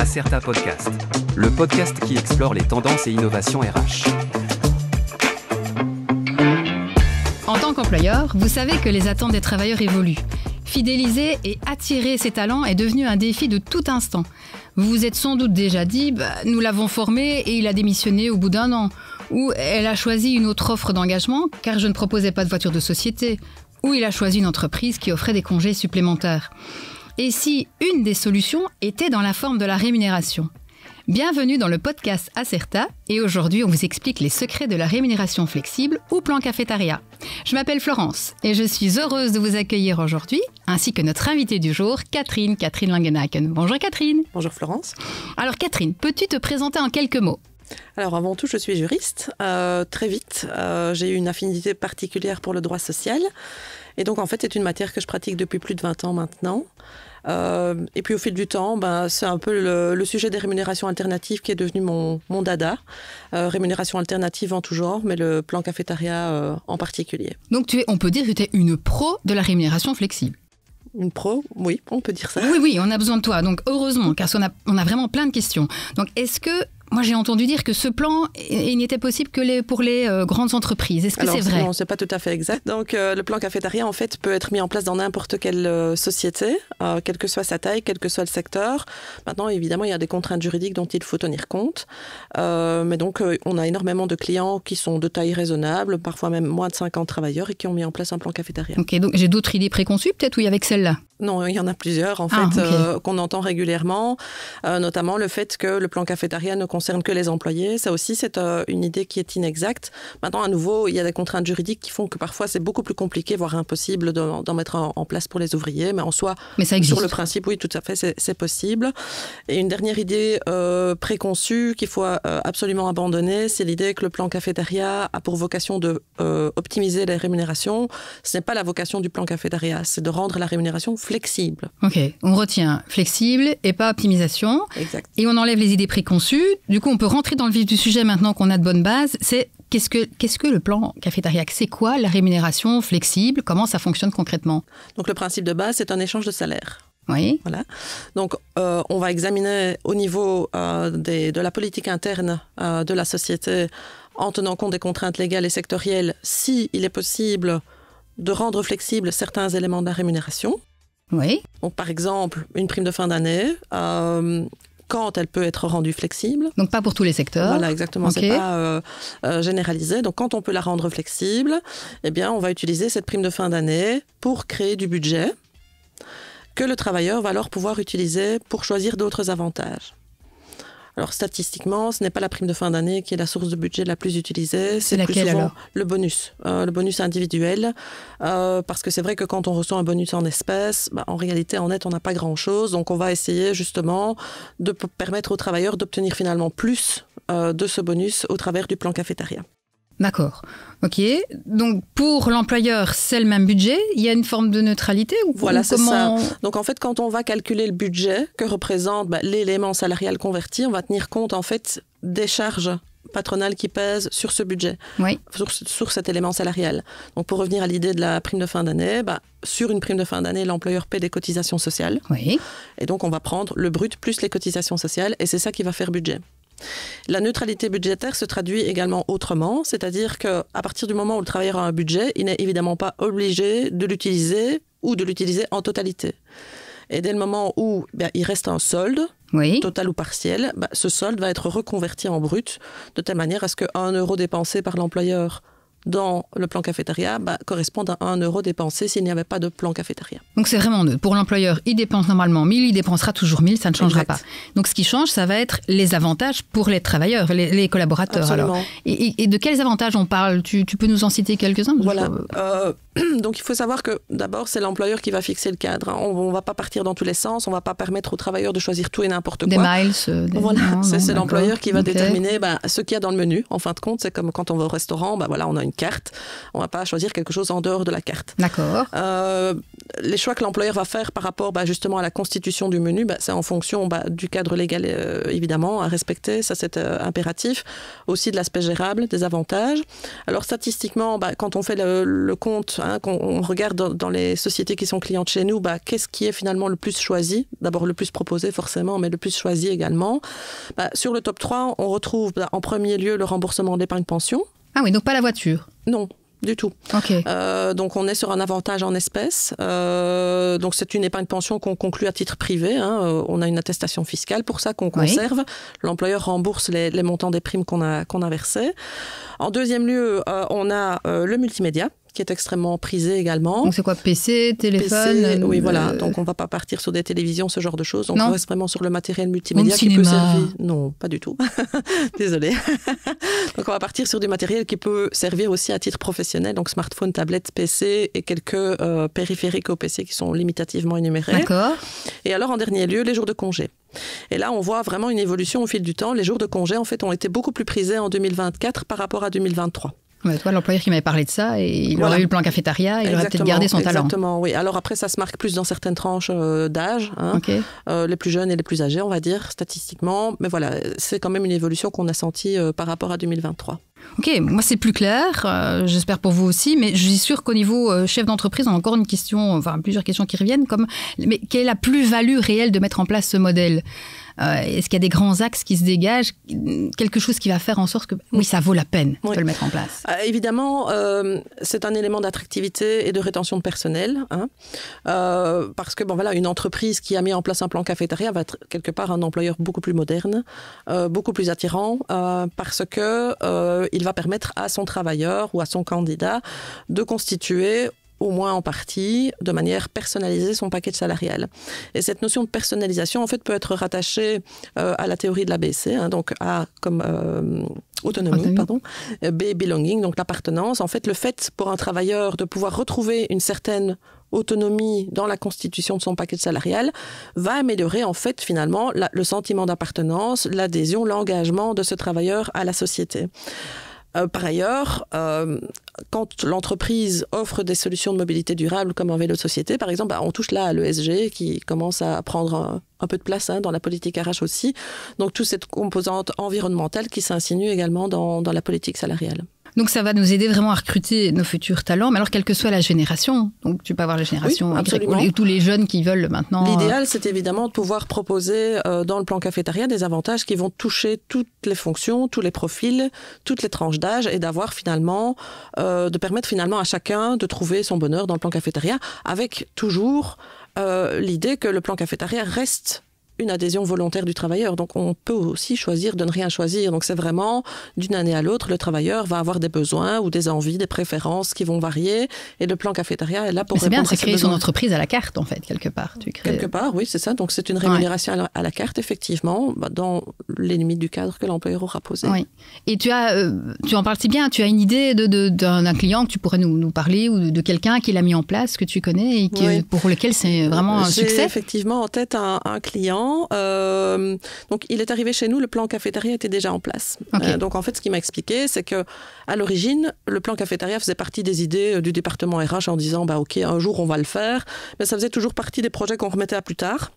Acerta Podcast, le podcast qui explore les tendances et innovations RH. En tant qu'employeur, vous savez que les attentes des travailleurs évoluent. Fidéliser et attirer ces talents est devenu un défi de tout instant. Vous vous êtes sans doute déjà dit « nous l'avons formé et il a démissionné au bout d'un an » ou « elle a choisi une autre offre d'engagement car je ne proposais pas de voiture de société » ou « il a choisi une entreprise qui offrait des congés supplémentaires ». Et si une des solutions était dans la forme de la rémunération ? Bienvenue dans le podcast Acerta et aujourd'hui on vous explique les secrets de la rémunération flexible ou plan cafétéria. Je m'appelle Florence et je suis heureuse de vous accueillir aujourd'hui ainsi que notre invitée du jour, Catherine Langenaken. Bonjour Catherine. Bonjour Florence. Alors Catherine, peux-tu te présenter en quelques mots ? Alors avant tout, je suis juriste. Très vite, j'ai eu une affinité particulière pour le droit social. Et donc en fait, c'est une matière que je pratique depuis plus de 20 ans maintenant. Et puis au fil du temps, c'est un peu le sujet des rémunérations alternatives qui est devenu mon dada. Rémunération alternative en tout genre, mais le plan cafétéria en particulier. Donc on peut dire que tu es une pro de la rémunération flexible. Une pro, oui, on peut dire ça. Oui, on a besoin de toi. Donc heureusement, car on a vraiment plein de questions. Donc est-ce que... Moi, j'ai entendu dire que ce plan il n'était possible que pour les grandes entreprises. Est-ce que c'est vrai ? Non, c'est pas tout à fait exact. Donc, le plan cafétéria, en fait, peut être mis en place dans n'importe quelle société, quelle que soit sa taille, quel que soit le secteur. Maintenant, évidemment, il y a des contraintes juridiques dont il faut tenir compte. Mais donc, on a énormément de clients qui sont de taille raisonnable, parfois même moins de 50 travailleurs et qui ont mis en place un plan cafétéria. Ok, donc j'ai d'autres idées préconçues peut-être ou avec celle-là ? Non, il y en a plusieurs, en fait, qu'on entend régulièrement, notamment le fait que le plan cafétéria ne concerne que les employés. Ça aussi, c'est une idée qui est inexacte. Maintenant, à nouveau, il y a des contraintes juridiques qui font que parfois, c'est beaucoup plus compliqué, voire impossible d'en mettre en place pour les ouvriers. Mais en soi, sur le principe, oui, tout à fait, c'est possible. Et une dernière idée préconçue qu'il faut absolument abandonner, c'est l'idée que le plan cafétéria a pour vocation de optimiser les rémunérations. Ce n'est pas la vocation du plan cafétéria, c'est de rendre la rémunération flexible. Ok, on retient flexible et pas optimisation. Exact. Et on enlève les idées préconçues. Du coup, on peut rentrer dans le vif du sujet maintenant qu'on a de bonnes bases. C'est qu'est-ce que le plan cafétéria ? C'est quoi la rémunération flexible ? Comment ça fonctionne concrètement ? Donc le principe de base, c'est un échange de salaire. Oui. Voilà. Donc, on va examiner au niveau de la politique interne de la société, en tenant compte des contraintes légales et sectorielles, s'il est possible de rendre flexibles certains éléments de la rémunération. Oui. Donc, par exemple, une prime de fin d'année, quand elle peut être rendue flexible. Donc, pas pour tous les secteurs. Voilà, exactement. Okay. C'est pas généralisé. Donc, quand on peut la rendre flexible, eh bien, on va utiliser cette prime de fin d'année pour créer du budget que le travailleur va alors pouvoir utiliser pour choisir d'autres avantages. Alors, statistiquement, ce n'est pas la prime de fin d'année qui est la source de budget la plus utilisée. C'est plus laquelle souvent alors ? Le bonus individuel. Parce que c'est vrai que quand on reçoit un bonus en espèces, en réalité, en net, on n'a pas grand-chose. Donc, on va essayer justement de permettre aux travailleurs d'obtenir finalement plus de ce bonus au travers du plan cafétéria. D'accord. Ok. Donc, pour l'employeur, c'est le même budget. Il y a une forme de neutralité ou Voilà, c'est comment... ça. Donc, en fait, quand on va calculer le budget que représente l'élément salarial converti, on va tenir compte, en fait, des charges patronales qui pèsent sur ce budget, oui. sur cet élément salarial. Donc, pour revenir à l'idée de la prime de fin d'année, sur une prime de fin d'année, l'employeur paie des cotisations sociales. Oui. Et donc, on va prendre le brut plus les cotisations sociales et c'est ça qui va faire budget. La neutralité budgétaire se traduit également autrement, c'est-à-dire qu'à partir du moment où le travailleur a un budget, il n'est évidemment pas obligé de l'utiliser ou de l'utiliser en totalité. Et dès le moment où il reste un solde, oui. total ou partiel, ce solde va être reconverti en brut, de telle manière à ce qu'un euro dépensé par l'employeur dans le plan cafétéria correspond à 1 euro dépensé s'il n'y avait pas de plan cafétéria. Donc c'est vraiment neutre. Pour l'employeur, il dépense normalement 1000, il dépensera toujours 1000, ça ne changera exact. pas. Donc ce qui change, ça va être les avantages pour les travailleurs, les collaborateurs. Absolument. Alors. Et de quels avantages on parle ? Tu peux nous en citer quelques-uns ? Voilà. Donc il faut savoir que d'abord c'est l'employeur qui va fixer le cadre. On ne va pas partir dans tous les sens, on ne va pas permettre aux travailleurs de choisir tout et n'importe quoi. Des miles. Voilà, c'est l'employeur qui va okay. déterminer ce qu'il y a dans le menu. En fin de compte, c'est comme quand on va au restaurant, on a une carte. On ne va pas choisir quelque chose en dehors de la carte. D'accord. Les choix que l'employeur va faire par rapport justement à la constitution du menu, c'est en fonction du cadre légal évidemment à respecter, ça c'est impératif. Aussi de l'aspect gérable, des avantages. Alors statistiquement, quand on fait le compte quand on regarde dans les sociétés qui sont clientes chez nous, qu'est-ce qui est finalement le plus choisi? D'abord le plus proposé forcément, mais le plus choisi également. Sur le top 3, on retrouve en premier lieu le remboursement d'épargne pension. Ah oui, donc pas la voiture? Non. Du tout. Okay. Donc on est sur un avantage en espèces. Donc c'est une épargne pension qu'on conclut à titre privé. On a une attestation fiscale pour ça qu'on conserve. Oui. L'employeur rembourse les montants des primes qu'on a versées. En deuxième lieu, on a le multimédia, qui est extrêmement prisé également. Donc c'est quoi, PC, téléphone? Oui, voilà. Donc on ne va pas partir sur des télévisions, ce genre de choses. Donc on reste vraiment sur le matériel multimédia qui peut servir. Non, pas du tout. Désolée. Donc on va partir sur du matériel qui peut servir aussi à titre professionnel. Donc smartphone, tablette, PC et quelques périphériques au PC qui sont limitativement énumérés. D'accord. Et alors en dernier lieu, les jours de congé. Et là, on voit vraiment une évolution au fil du temps. Les jours de congé, en fait, ont été beaucoup plus prisés en 2024 par rapport à 2023. Ouais, toi, l'employeur qui m'avait parlé de ça, et il aurait eu le plan cafétéria, il aurait peut-être gardé son talent. Exactement, oui. Alors après, ça se marque plus dans certaines tranches d'âge, les plus jeunes et les plus âgés, on va dire, statistiquement. Mais voilà, c'est quand même une évolution qu'on a sentie par rapport à 2023. Ok, moi c'est plus clair, j'espère pour vous aussi, mais je suis sûre qu'au niveau chef d'entreprise, on a encore plusieurs questions qui reviennent, mais quelle est la plus-value réelle de mettre en place ce modèle? Est-ce qu'il y a des grands axes qui se dégagent, quelque chose qui va faire en sorte que oui, ça vaut la peine de le mettre en place? Évidemment, c'est un élément d'attractivité et de rétention de personnel, parce que une entreprise qui a mis en place un plan cafétéria va être quelque part un employeur beaucoup plus moderne, beaucoup plus attirant, parce que il va permettre à son travailleur ou à son candidat de constituer au moins en partie, de manière personnalisée, son package salarial. Et cette notion de personnalisation, en fait, peut être rattachée à la théorie de l'ABC, donc A comme autonomie, B, belonging, donc l'appartenance. En fait, le fait pour un travailleur de pouvoir retrouver une certaine autonomie dans la constitution de son package salarial va améliorer, en fait, finalement, le sentiment d'appartenance, l'adhésion, l'engagement de ce travailleur à la société. Par ailleurs, quand l'entreprise offre des solutions de mobilité durable comme un vélo de société, par exemple, on touche là à l'ESG qui commence à prendre un peu de place dans la politique RH aussi. Donc, toute cette composante environnementale qui s'insinue également dans la politique salariale. Donc ça va nous aider vraiment à recruter nos futurs talents, mais alors quelle que soit la génération, donc tu peux avoir la génération Y, tous les jeunes qui veulent maintenant... L'idéal, c'est évidemment de pouvoir proposer dans le plan cafétéria des avantages qui vont toucher toutes les fonctions, tous les profils, toutes les tranches d'âge et d'avoir finalement, de permettre finalement à chacun de trouver son bonheur dans le plan cafétéria avec toujours l'idée que le plan cafétéria reste une adhésion volontaire du travailleur. Donc, on peut aussi choisir de ne rien choisir. Donc, c'est vraiment, d'une année à l'autre, le travailleur va avoir des besoins ou des envies, des préférences qui vont varier. Et le plan cafétéria est là pour répondre à ces besoins. C'est bien, c'est créer son entreprise à la carte, en fait, quelque part. Quelque part, oui, c'est ça. Donc, c'est une rémunération à la carte, effectivement, dans les limites du cadre que l'employeur aura posé. Oui. Et tu en parles si bien, tu as une idée d'un client que tu pourrais nous parler ou de quelqu'un qui l'a mis en place, que tu connais et pour lequel c'est vraiment un succès? J'ai effectivement en tête un client. Donc, il est arrivé chez nous, le plan cafétéria était déjà en place. Donc, en fait, ce qu'il m'a expliqué, c'est que à l'origine, le plan cafétéria faisait partie des idées du département RH en disant, OK, un jour, on va le faire. Mais ça faisait toujours partie des projets qu'on remettait à plus tard.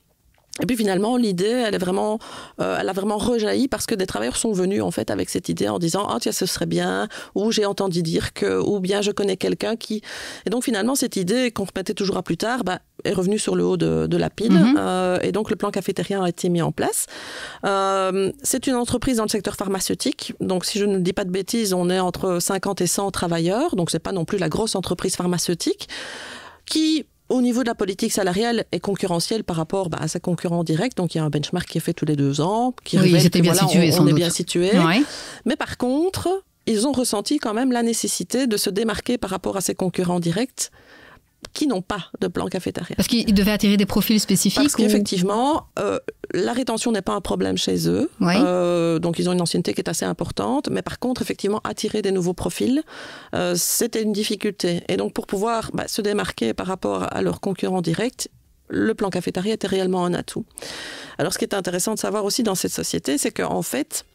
Et puis finalement, l'idée, elle a vraiment rejailli parce que des travailleurs sont venus en fait avec cette idée en disant tiens, ce serait bien, ou j'ai entendu dire que, ou bien je connais quelqu'un qui. Et donc finalement, cette idée qu'on remettait toujours à plus tard, est revenue sur le haut de la pile. Et donc le plan cafétéria a été mis en place. C'est une entreprise dans le secteur pharmaceutique. Donc si je ne dis pas de bêtises, on est entre 50 et 100 travailleurs. Donc c'est pas non plus la grosse entreprise pharmaceutique qui, au niveau de la politique salariale, est concurrentielle par rapport à ses concurrents directs. Donc, il y a un benchmark qui est fait tous les 2 ans, qui révèle que on est bien situé. Ouais. Mais par contre, ils ont ressenti quand même la nécessité de se démarquer par rapport à ses concurrents directs qui n'ont pas de plan cafétéria. Parce qu'ils devaient attirer des profils spécifiques? Parce qu'effectivement, la rétention n'est pas un problème chez eux. Oui. Donc, ils ont une ancienneté qui est assez importante. Mais par contre, effectivement, attirer des nouveaux profils, c'était une difficulté. Et donc, pour pouvoir se démarquer par rapport à leurs concurrents directs, le plan cafétéria était réellement un atout. Alors, ce qui est intéressant de savoir aussi dans cette société, c'est qu'en fait,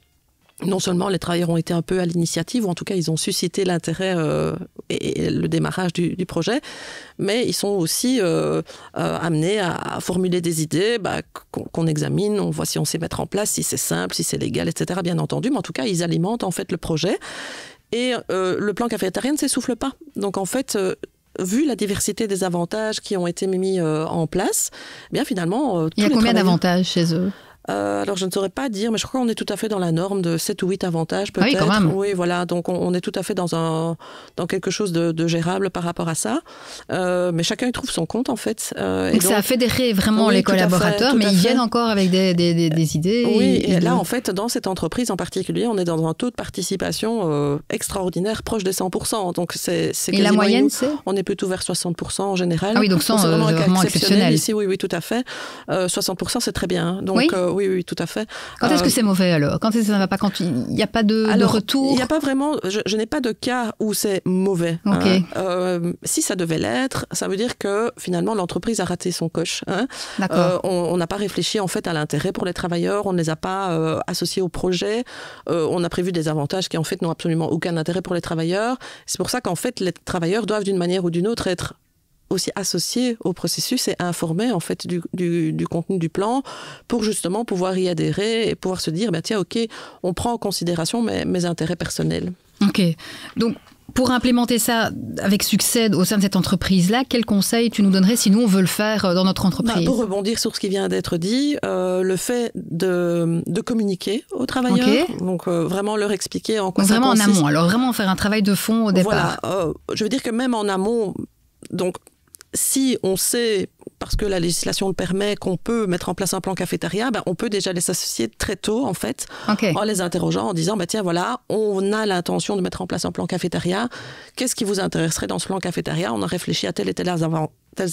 non seulement les travailleurs ont été un peu à l'initiative, ou en tout cas ils ont suscité l'intérêt et le démarrage du projet, mais ils sont aussi amenés à formuler des idées qu'on examine, on voit si on sait mettre en place, si c'est simple, si c'est légal, etc. Bien entendu, mais en tout cas ils alimentent en fait le projet. Et le plan cafétéria ne s'essouffle pas. Donc en fait, vu la diversité des avantages qui ont été mis en place, eh bien finalement... Il y a combien d'avantages chez eux ? Alors, je ne saurais pas dire, mais je crois qu'on est tout à fait dans la norme de 7 ou 8 avantages, peut-être. Ah oui, quand même. Oui, voilà. Donc, on est tout à fait dans quelque chose de gérable par rapport à ça. Mais chacun y trouve son compte, en fait. Donc, ça a fédéré vraiment les collaborateurs, mais ils viennent encore avec des idées. Oui, et là, en fait, dans cette entreprise en particulier, on est dans un taux de participation extraordinaire, proche des 100%. Donc, c'est et la moyenne, c'est ? On est plutôt vers 60% en général. Ah oui, donc c'est vraiment exceptionnel. Ici, oui, tout à fait. 60%, c'est très bien. Donc, oui, tout à fait. Quand est-ce que c'est mauvais alors ? Quand est-ce que ça ne va pas ? Quand il n'y a pas de retour ? Il n'y a pas vraiment... Je n'ai pas de cas où c'est mauvais. Okay. Si ça devait l'être, ça veut dire que finalement l'entreprise a raté son coche. D'accord. On n'a pas réfléchi en fait à l'intérêt pour les travailleurs, on ne les a pas associés au projet, on a prévu des avantages qui en fait n'ont absolument aucun intérêt pour les travailleurs. C'est pour ça qu'en fait les travailleurs doivent d'une manière ou d'une autre être aussi associés au processus et informés en fait du contenu du plan pour justement pouvoir y adhérer et pouvoir se dire tiens, ok, on prend en considération mes intérêts personnels. Ok, donc pour implémenter ça avec succès au sein de cette entreprise-là, quels conseils tu nous donnerais si nous on veut le faire dans notre entreprise ? Pour rebondir sur ce qui vient d'être dit, le fait de communiquer aux travailleurs, donc vraiment leur expliquer en quoi ça consiste. Vraiment en amont, alors vraiment faire un travail de fond au départ. Voilà, je veux dire que même en amont, donc si on sait, parce que la législation le permet, qu'on peut mettre en place un plan cafétéria, on peut déjà les associer très tôt, en fait, en les interrogeant, en disant, tiens, voilà, on a l'intention de mettre en place un plan cafétéria. Qu'est-ce qui vous intéresserait dans ce plan cafétéria ? On a réfléchi à tel et tel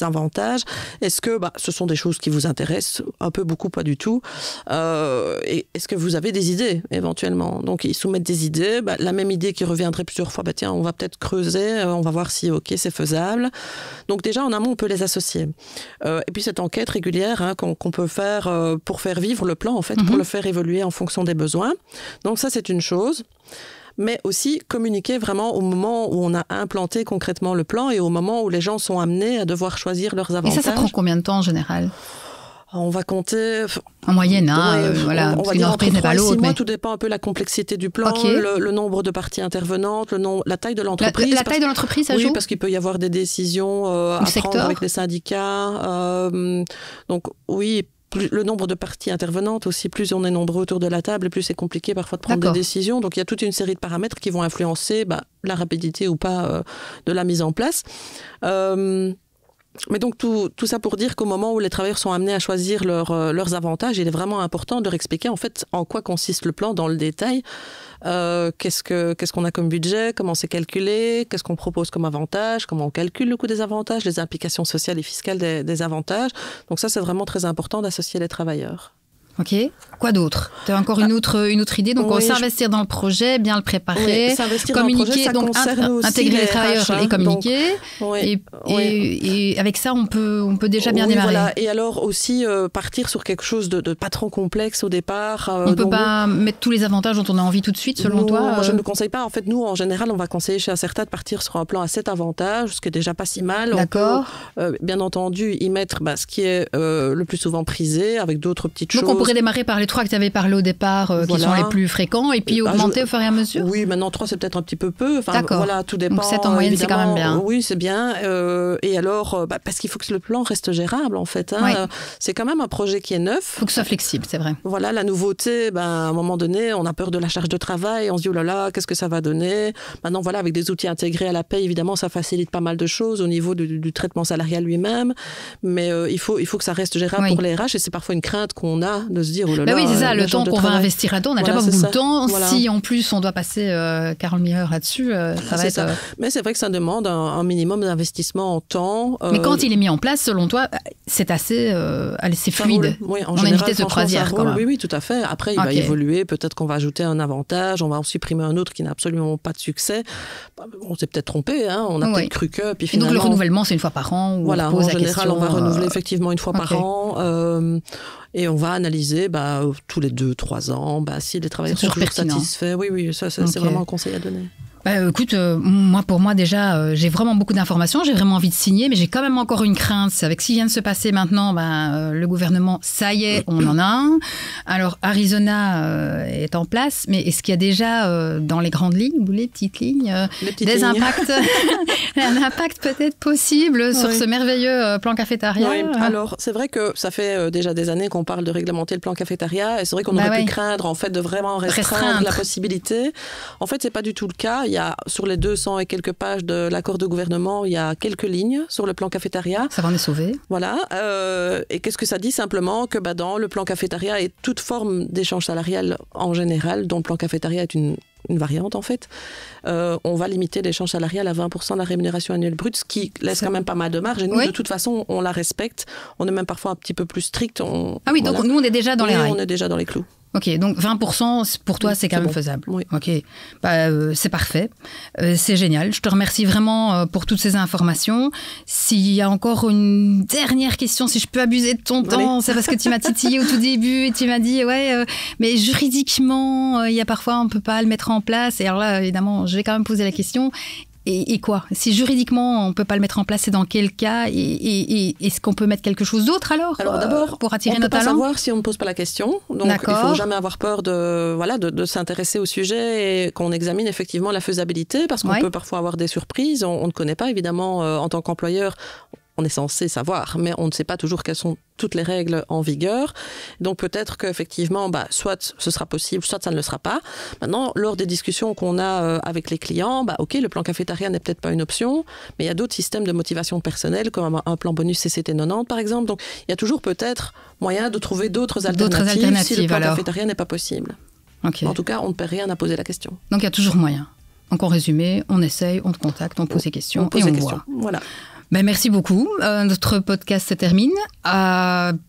avantages. Est-ce que ce sont des choses qui vous intéressent ? Un peu, beaucoup, pas du tout. Et est-ce que vous avez des idées, éventuellement ? Donc, ils soumettent des idées. La même idée qui reviendrait plusieurs fois, tiens, on va peut-être creuser, on va voir si, ok, c'est faisable. Donc, déjà, en amont, on peut les associer. Et puis, cette enquête régulière qu'on peut faire pour faire vivre le plan, en fait, pour le faire évoluer en fonction des besoins. Donc, ça, c'est une chose. Mais aussi communiquer vraiment au moment où on a implanté concrètement le plan et au moment où les gens sont amenés à devoir choisir leurs avantages. Et ça prend combien de temps en général ? On va compter... En moyenne, voilà, on parce va qu'une dire entreprise entre n'est 3 pas et 6 l'autre. mois, tout dépend un peu de la complexité du plan, le nombre de parties intervenantes, la taille de l'entreprise. La taille de l'entreprise, ça joue ? Oui, parce qu'il peut y avoir des décisions à prendre avec les syndicats. Donc oui, le nombre de parties intervenantes aussi, plus on est nombreux autour de la table, et plus c'est compliqué parfois de prendre des décisions. Donc il y a toute une série de paramètres qui vont influencer la rapidité ou pas de la mise en place. Mais donc tout ça pour dire qu'au moment où les travailleurs sont amenés à choisir leurs avantages, il est vraiment important de leur expliquer en fait en quoi consiste le plan dans le détail. Qu'est-ce qu'on a comme budget, comment c'est calculé, qu'est-ce qu'on propose comme avantage, comment on calcule le coût des avantages, les implications sociales et fiscales des avantages. Donc ça, c'est vraiment très important d'associer les travailleurs. Ok. Quoi d'autre ? Tu as encore une autre idée. Donc, on s'investir dans le projet, bien le préparer, communiquer, donc intégrer les travailleurs et communiquer. Et avec ça, on peut déjà bien démarrer. Voilà. Et alors aussi partir sur quelque chose de pas trop complexe au départ. On ne peut pas mettre tous les avantages dont on a envie tout de suite, selon toi Moi, je ne conseille pas. En fait, nous, en général, on va conseiller chez Acerta de partir sur un plan à 7 avantages, ce qui est déjà pas si mal. D'accord. On peut, bien entendu, y mettre ce qui est le plus souvent prisé, avec d'autres petites choses. Donc, on pourrait démarrer par les 3 que tu avais parlé au départ, qui sont les plus fréquents, et puis augmenter au fur et à mesure. Oui, maintenant 3, c'est peut-être un petit peu peu. D'accord. Voilà, tout dépend. Donc 7 en moyenne, c'est quand même bien. Oui, c'est bien. Et alors, parce qu'il faut que le plan reste gérable, en fait. C'est quand même un projet qui est neuf. Il faut que ce soit flexible, c'est vrai. Voilà, la nouveauté, à un moment donné, on a peur de la charge de travail, on se dit, oh là là, qu'est-ce que ça va donner ? Maintenant, voilà, avec des outils intégrés à la paie, évidemment, ça facilite pas mal de choses au niveau du traitement salarial lui-même. Mais il faut que ça reste gérable pour les RH, et c'est parfois une crainte qu'on a de se dire, oh là là. Oui, c'est ça, le temps qu'on va investir là-dedans, on n'a déjà pas beaucoup de temps. Voilà. Si en plus on doit passer 40 000 heures là-dessus, ça va être... Ça. Mais c'est vrai que ça demande un minimum d'investissement en temps. Mais quand il est mis en place, selon toi, c'est assez fluide. Oui, on a une vitesse de croisière quand même. Oui, tout à fait. Après, il va évoluer. Peut-être qu'on va ajouter un avantage, on va en supprimer un autre qui n'a absolument pas de succès. On s'est peut-être trompé, on a peut-être cru que... Puis finalement... Et donc le renouvellement, c'est une fois par an où on pose la question. En général, on va renouveler effectivement une fois par an. Et on va analyser tous les 2-3 ans si les travailleurs sont toujours satisfaits. Oui, ça c'est vraiment un conseil à donner. Écoute, pour moi déjà, j'ai vraiment beaucoup d'informations, j'ai vraiment envie de signer, mais j'ai quand même encore une crainte. Avec ce qui vient de se passer maintenant, le gouvernement, ça y est, on en a un. Alors, Arizona est en place, mais est-ce qu'il y a déjà dans les grandes lignes ou les petites lignes impacts, un impact peut-être possible sur ce merveilleux plan cafétéria? Oui. Alors, c'est vrai que ça fait déjà des années qu'on parle de réglementer le plan cafétéria, et c'est vrai qu'on aurait pu craindre en fait de vraiment restreindre la possibilité. En fait, c'est pas du tout le cas. Il y a sur les 200 et quelques pages de l'accord de gouvernement, il y a quelques lignes sur le plan cafétéria. Ça va en est sauvé. Voilà. Et qu'est-ce que ça dit? Simplement que dans le plan cafétéria et toute forme d'échange salarial en général, dont le plan cafétéria est une variante en fait, on va limiter l'échange salarial à 20% de la rémunération annuelle brute, ce qui laisse quand même pas mal de marge. Et nous, de toute façon, on la respecte. On est même parfois un petit peu plus strict. Donc nous, on est déjà dans les rails. On est déjà dans les clous. Ok, donc 20% pour toi, c'est quand même faisable. Oui. Ok, c'est parfait, c'est génial. Je te remercie vraiment pour toutes ces informations. S'il y a encore une dernière question, si je peux abuser de ton temps, c'est parce que tu m'as titillé au tout début et tu m'as dit mais juridiquement, il y a parfois on peut pas le mettre en place. Et alors là, évidemment, je vais quand même poser la question. Et quoi? Si juridiquement, on ne peut pas le mettre en place, c'est dans quel cas? Et est-ce qu'on peut mettre quelque chose d'autre alors d'abord, pour attirer nos talents? On ne peut pas savoir si on ne pose pas la question. Donc, il ne faut jamais avoir peur de s'intéresser au sujet et qu'on examine effectivement la faisabilité, parce qu'on peut parfois avoir des surprises. On ne connaît pas, évidemment, en tant qu'employeur. On est censé savoir, mais on ne sait pas toujours quelles sont toutes les règles en vigueur. Donc peut-être qu'effectivement, soit ce sera possible, soit ça ne le sera pas. Maintenant, lors des discussions qu'on a avec les clients, ok, le plan cafétéria n'est peut-être pas une option, mais il y a d'autres systèmes de motivation personnelle, comme un plan bonus CCT 90 par exemple. Donc il y a toujours peut-être moyen de trouver d'autres alternatives si le plan cafétéria n'est pas possible. Okay. En tout cas, on ne perd rien à poser la question. Donc il y a toujours moyen. Donc en résumé, on essaye, on te contacte, on pose des questions et on voit. Voilà. Merci beaucoup. Notre podcast se termine.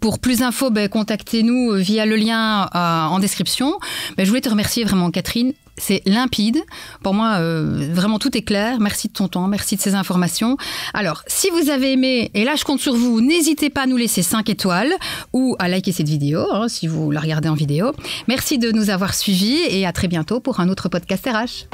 Pour plus d'infos, contactez-nous via le lien en description. Je voulais te remercier vraiment, Catherine. C'est limpide. Pour moi, vraiment, tout est clair. Merci de ton temps, merci de ces informations. Alors, si vous avez aimé, et là, je compte sur vous, n'hésitez pas à nous laisser 5 étoiles ou à liker cette vidéo, si vous la regardez en vidéo. Merci de nous avoir suivis et à très bientôt pour un autre podcast RH.